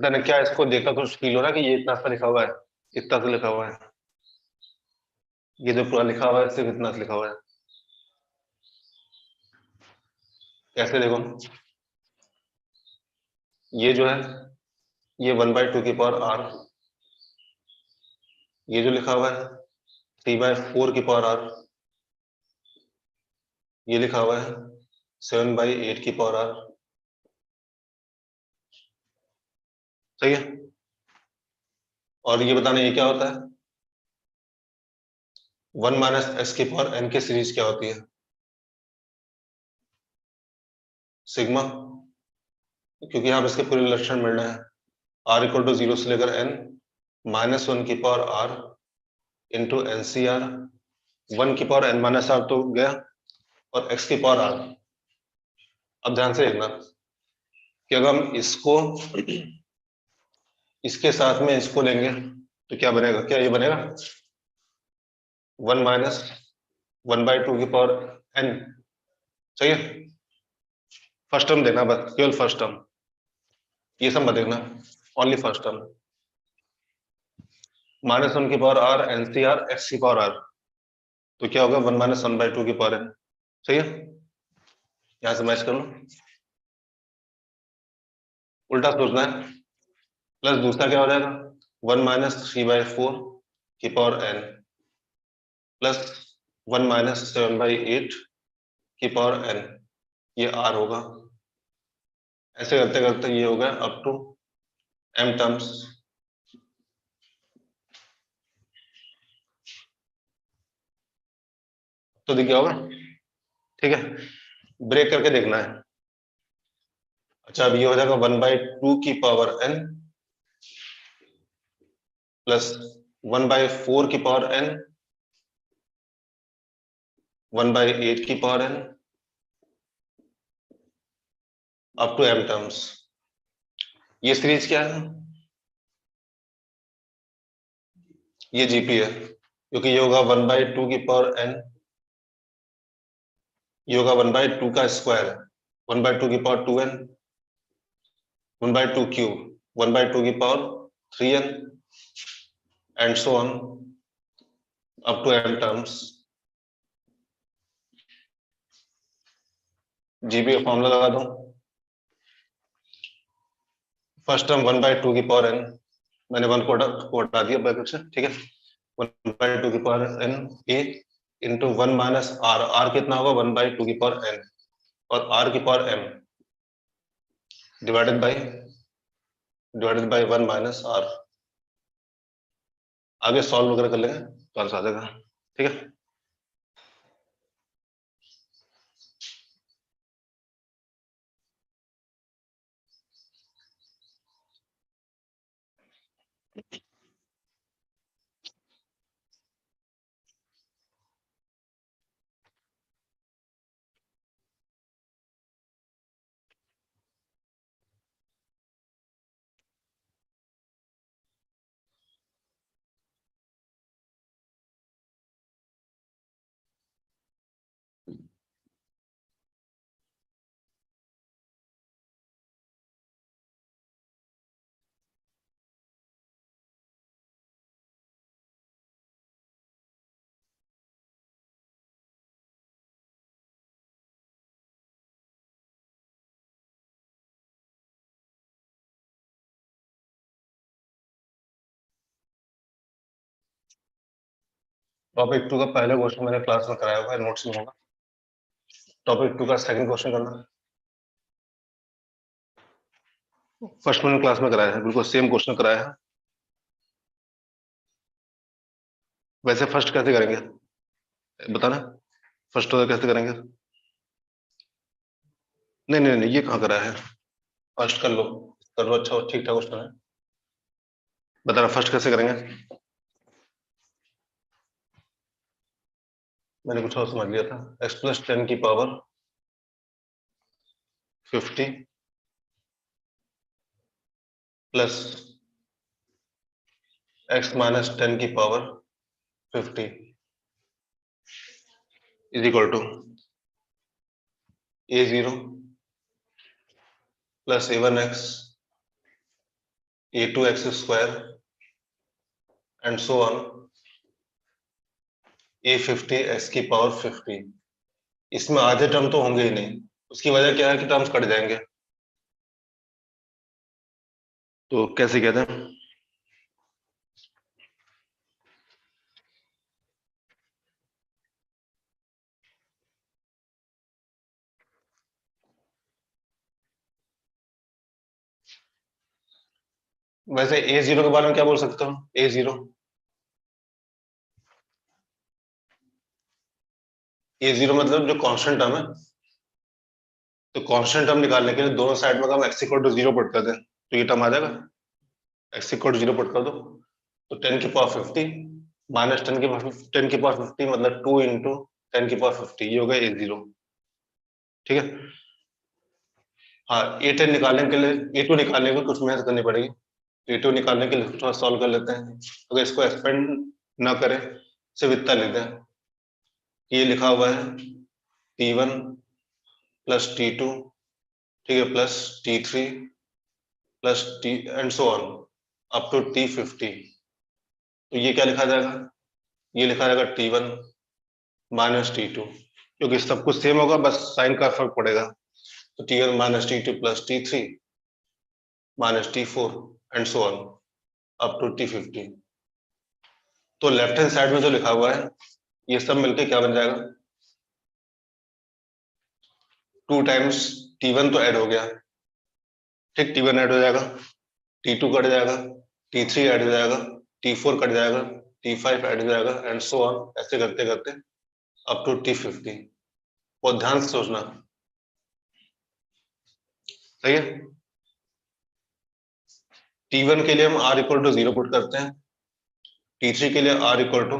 मैंने क्या इसको देखा कुछ फील हो रहा है कि ये इतना सा लिखा हुआ है, इतना सा लिखा हुआ है, ये जो पूरा लिखा हुआ है सिर्फ इतना सा लिखा हुआ है। कैसे देखो, ये जो है ये 1/2 की पावर आर, ये जो लिखा हुआ है 3/4 की पावर आर, ये लिखा हुआ है 7/8 की पावर आर। सही है। और ये बताना ये क्या होता है, 1 - s की पावर n की सीरीज क्या होती है, सिग्मा, क्योंकि यहाँ पर इसके पूरे लक्षण मिलना है। r = 0 से लेकर n -1 की पावर r इंटू NCR, 1 की पावर n - r तो गया और x की पावर r। अब ध्यान से देखना कि अगर हम इसको इसके साथ में इसको लेंगे तो क्या बनेगा, क्या ये बनेगा 1 - 1/2 की पावर n। सही है। फर्स्ट टर्म देखना बस, केवल फर्स्ट टर्म, ये सब मत देखना, ओनली फर्स्ट टर्म। -1 की पावर r NCR x की पावर r, तो क्या होगा 1 - 1/2 की पावर n। सही है। यहां से मैच कर लो, उल्टा सोचना है, प्लस दूसरा क्या हो जाएगा 1 - 3/4 की पावर n प्लस 1 - 7/8 की पावर n, ये r होगा। ऐसे करते करते ये होगा अप टू m टर्म्स। तो दिख गया होगा, ठीक है। ब्रेक करके देखना है। अच्छा, अब ये हो जाएगा 1/2 की पावर n प्लस 1/4 की पावर n 1/8 की power n up to m terms. ये सीरीज क्या है, ये जीपी है, क्योंकि ये होगा 1/2 की पावर n, ये होगा 1/2 का स्क्वायर, 1/2 की पावर 2n, 1/2 क्यूब, 1/2 की power 3n and so on up to m terms. GP का फॉर्मूला लगा दो। फर्स्ट टर्म 1/2 की पावर n, मैंने 1 को हटा दिया ब्रैकेट से, ठीक है। 1/2 की power n a into 1 - r, r कितना होगा 1/2 की पावर n और r की power m divided by 1 - r। आगे सॉल्व वगैरह कर लेंगे तो आंसर आ जाएगा, ठीक है। टॉपिक 2 का पहले क्वेश्चन मैंने क्लास में कराया हुआ है, नोट्स में होगा। टॉपिक 2 का सेकंड क्वेश्चन करना है। फर्स्ट मैंने क्लास में कराया है, बिल्कुल सेम क्वेश्चन कराया है। वैसे फर्स्ट कैसे करेंगे बताना, फर्स्ट ऑर्डर कैसे करेंगे? नहीं नहीं नहीं, ये कहाँ कराया है, फर्स्ट कर लो, अच्छा ठीक ठाक क्वेश्चन है। बताना फर्स्ट कैसे करेंगे। मैंने कुछ और समझ लिया था, x+10 की पावर 50 प्लस x - 10 की power 50 is equal to a0 plus a1x a2x² and so on a50x⁻50। इसमें आधे टर्म तो होंगे ही नहीं, उसकी वजह क्या है कि टर्म्स कट जाएंगे। तो कैसे कहते हैं, वैसे a0 के बारे में क्या बोल सकते हो? a0 मतलब जो कांस्टेंट टर्म है। तो कांस्टेंट टर्म निकालने के लिए दोनों साइड में हम x=0 पुट कर दें तो ये टर्म आ जाएगा। x=0 पुट कर दो तो 10⁻50 माइनस 10⁻50 मतलब 2 इंटू 10⁻50, ये हो गया a0। ठीक है। हाँ, a10 निकालने के लिए, a2 निकालने के लिए कुछ मेहनत करनी पड़ेगी। a2 निकालने के लिए थोड़ा सॉल्व कर लेते हैं। अगर इसको एक्सपेंड ना करें, सिर्फ इतना लेते हैं, ये लिखा हुआ है t1 प्लस t2, ठीक है, plus t3 plus t and so on up to t50। तो ये क्या लिखा जाएगा? ये लिखा जाएगा t1 माइनस t2, क्योंकि सब कुछ सेम होगा, बस साइन का फर्क पड़ेगा। तो t1 minus t2 plus t3 minus t4 and so on up to t50। तो लेफ्ट हैंड साइड में जो लिखा हुआ है ये सब मिलके क्या बन जाएगा? 2 टाइम्स t1 तो ऐड हो गया, ठीक, t1 ऐड हो जाएगा, t2 कट जाएगा, t3 ऐड हो जाएगा, t4 कट जाएगा, t5 ऐड हो जाएगा एंड सो ऑन, ऐसे करते करते अप टू t50। और ध्यान से सोचना, सही है। t1 के लिए हम r=0 पुट करते हैं, t3 के लिए r=2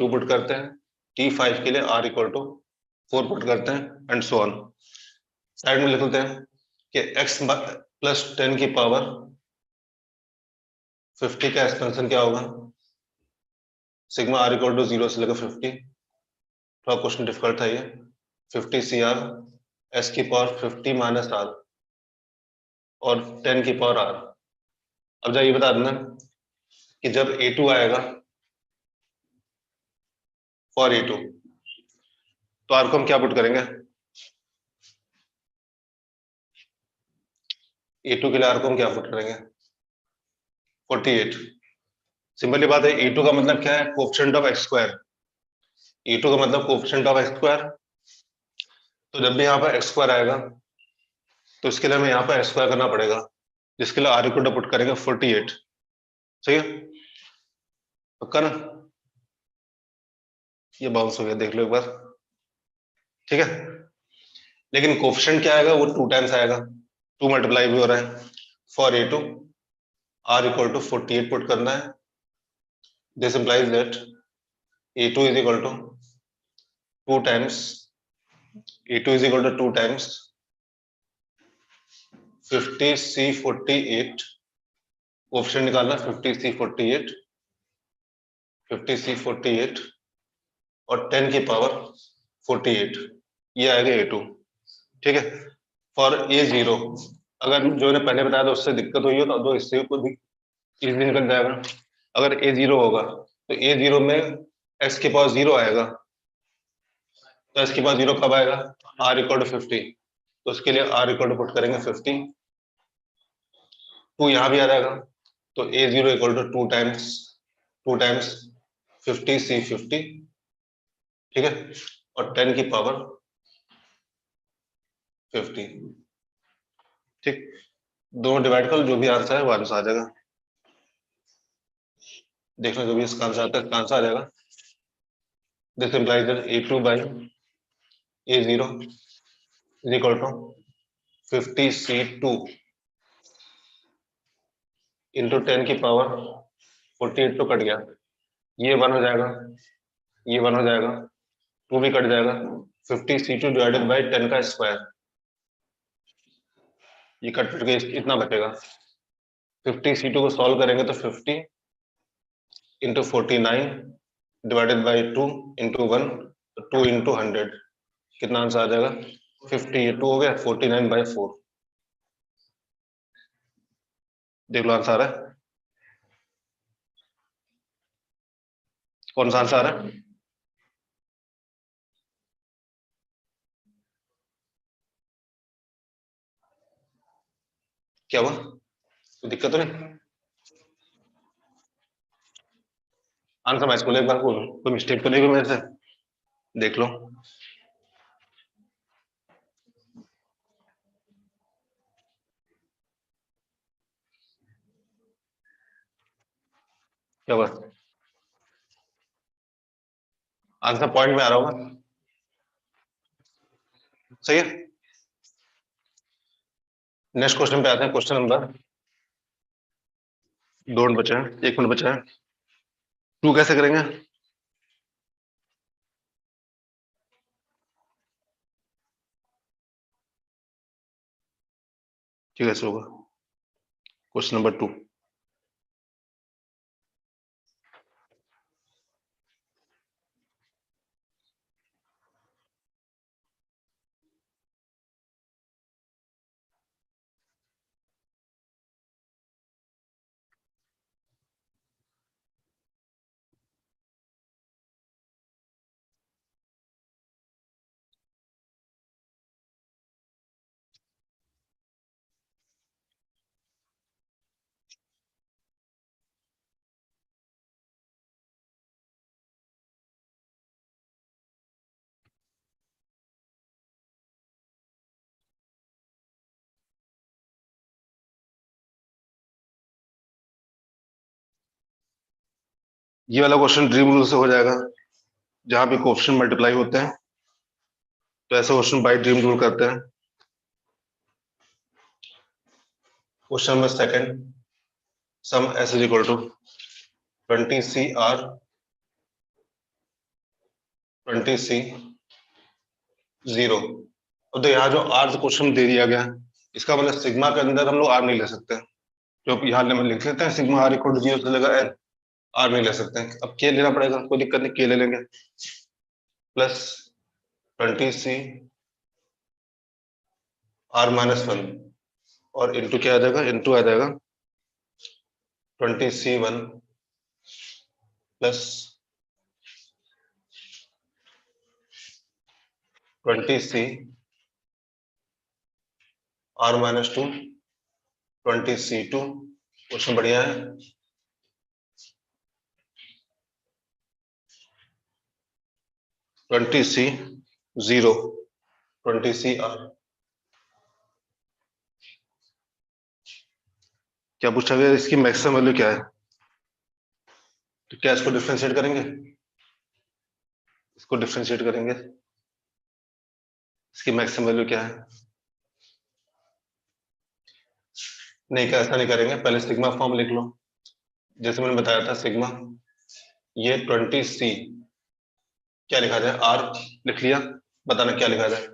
पुट करते हैं, t5 के लिए r=4 पुट करते हैं एंड सो ऑन। साइड में लिख लेते हैं कि x प्लस 10 की पावर 50 का एक्सपेंशन क्या होगा? सिग्मा r=0 से लेकर 50। थोड़ा क्वेश्चन डिफिकल्ट था ये। 50 CR s की पावर 50 माइनस r और 10 की पावर r। अब जाइए बता देना कि जब a2 आएगा फॉर a2 तो r को हम क्या पुट करेंगे? a2 के लिए r को हम क्या पुट करेंगे? 48। सिंपली बात है, a2 का मतलब क्या है? Coefficient of x²। a2 का मतलब कोएफिशिएंट ऑफ x²। तो जब भी यहाँ पर x² आएगा तो इसके लिए हमें यहाँ पर x² करना पड़ेगा, जिसके लिए r को पुट करेंगे 48। सही है, पक्का ना? ये बाउंस हो गया, देख लो एक बार, ठीक है। लेकिन कोएफिशिएंट क्या आएगा? वो 2 टाइम्स आएगा, 2 मल्टीप्लाई भी हो रहा है। फॉर a2 r=48 पुट करना है। This implies that a2 is equal to 2 times, a2 is equal to 2 times 50c48। Coefficient निकालना 50c48, 50c48 और 10 की पावर 48, ये आएगा a2, ठीक है। फॉर a0, अगर जो ने पहले बताया था उससे दिक्कत हुई हो तो दो इससे को इजीली निकल जाएगा। अगर a0 होगा तो a0 में x की पावर 0 आएगा, तो x की पावर 0 कब आएगा? r=50। तो उसके लिए r पुट करेंगे 50, 2 यहाँ भी आ जाएगा, तो a0 2 टाइम्स 50c50, ठीक है, और 10 की पावर 50, ठीक। दोनों डिवाइड कर, जो भी आंसर है वो आंसर आ जाएगा। देखना जो भी इसका आंसर आता है, इसका आंसर आ जाएगा। This implies that a2 by a0 is equal to 50c2 into 10 की पावर 48, तो कट गया, ये 1 हो जाएगा, ये 1 हो जाएगा, 2 भी कट जाएगा, 50c2 डिवाइडेड बाई 10 का स्क्वायर, ये कट के इतना बचेगा। 50c2 को सॉल्व करेंगे तो 50 into 49 divided by 2 into 1, 2 into 100, कितना आंसर आ जाएगा? 50, ये 2 हो गया, 49/4। देख लो आंसर है, कौन सा आंसर है? क्या हुआ, कोई दिक्कत तो नहीं? आंसर मैच को एक बार, कोई मिस्टेक तो नहीं हुई मेरे से? देख लो। क्या हुआ, आंसर पॉइंट में आ रहा होगा, सही है। नेक्स्ट क्वेश्चन पे आते हैं, क्वेश्चन नंबर 2 मिनट बचा है, 1 मिनट बचा है। 2 कैसे करेंगे? ठीक है, होगा क्वेश्चन नंबर 2। ये वाला क्वेश्चन ड्रीम रूल से हो जाएगा, जहां पे कोएफिशिएंट मल्टीप्लाई होते हैं तो ऐसा क्वेश्चन बाय ड्रीम रूल करते हैं। Question number second, sum s is equal to 20c r 20c 0। अब तो यहाँ जो r क्वेश्चन दे दिया गया, इसका मतलब सिग्मा के अंदर हम लोग r नहीं ले सकते, जो यहाँ लिख लेते हैं सिग्मा r इक्वल टू 0 से लेकर n, r नहीं ले सकते हैं। अब k लेना पड़ेगा, कोई दिक्कत नहीं, k ले लेंगे, प्लस 20c r माइनस 1 और इंटू क्या आ जाएगा, इंटू आ जाएगा 20c1 plus 20c r minus 2 20c2। Question बढ़िया है। 20c0 20c r, क्या पूछा गया, इसकी मैक्सिमम वैल्यू क्या है? तो क्या इसको डिफरेंशिएट करेंगे, इसको डिफरेंशिएट करेंगे, इसकी मैक्सिमम वैल्यू क्या है? नहीं, क्या ऐसा नहीं करेंगे, पहले सिग्मा फॉर्म लिख लो, जैसे मैंने बताया था सिग्मा, ये 20c क्या लिखा जाए, r लिख लिया, बताना क्या लिखा जाए।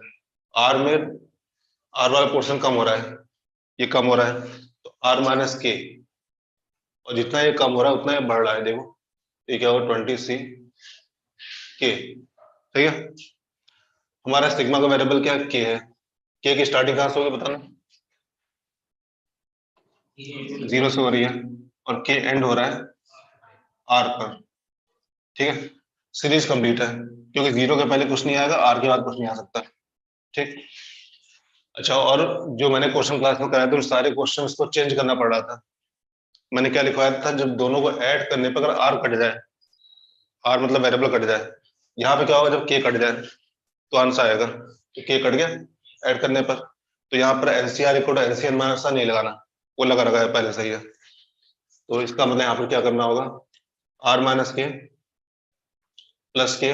r में r वाला पोर्शन कम हो रहा है, ये कम हो रहा है, तो r माइनस के, और जितना ये कम हो रहा है उतना ये बढ़ रहा है, देखो ये क्या होगा 20c के, सही है। हमारा सिग्मा का वेरिएबल क्या के है, के की स्टार्टिंग कहां से होगी बताना, 0 से हो रही है, और के एंड हो रहा है r पर, ठीक है। सीरीज कंप्लीट है, क्योंकि 0 के पहले कुछ नहीं आएगा, r के बाद कुछ नहीं आ सकता, ठीक। अच्छा, और जो मैंने क्वेश्चन क्लास में कराया था, उन सारे क्वेश्चन को चेंज करना पड़ रहा था। मैंने क्या लिखवाया था, जब दोनों को ऐड करने पर अगर r कट जाए, r मतलब वेरिएबल कट जाए, यहाँ पे क्या होगा, जब k कट जाए तो आंसर आएगा, तो k कट गया ऐड करने पर, तो यहाँ पर NCR equal to NCN minus नहीं लगाना, वो लगा रखा है पहले, सही है। तो इसका मतलब यहाँ पर क्या करना होगा, r माइनस के प्लस के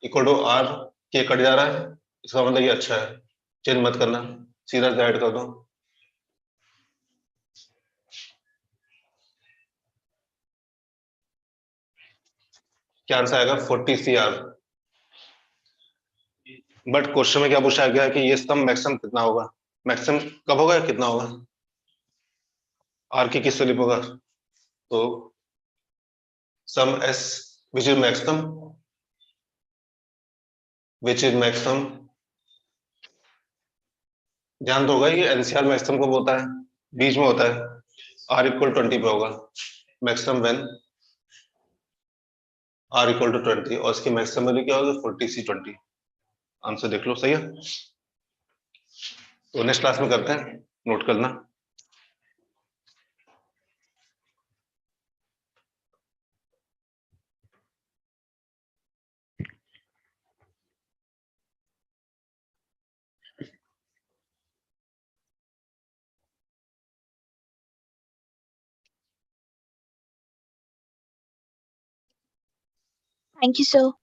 इक्वल टू r, के कट जा रहा है, इसका मतलब ये अच्छा है, चेंज मत करना, सीधा से ऐड कर दो। क्या आंसर आएगा, 40 CR। बट क्वेश्चन में क्या पूछा गया कि ये सम मैक्सिमम कितना होगा, मैक्सिमम कब होगा, कितना होगा, आर की किस वैल्यू होगा, तो sum S which is maximum, which is maximum, ध्यान तो होगा ये एनसीआर मैक्सिमम कब होता है, बीच में होता है, R इक्वल 20 पे होगा maximum when R equal to 20 और इसकी मैक्सिमम वैल्यू क्या होगी 40C20। आंसर देख लो, सही है। तो नेक्स्ट क्लास में करते हैं, नोट करना। Thank you, sir.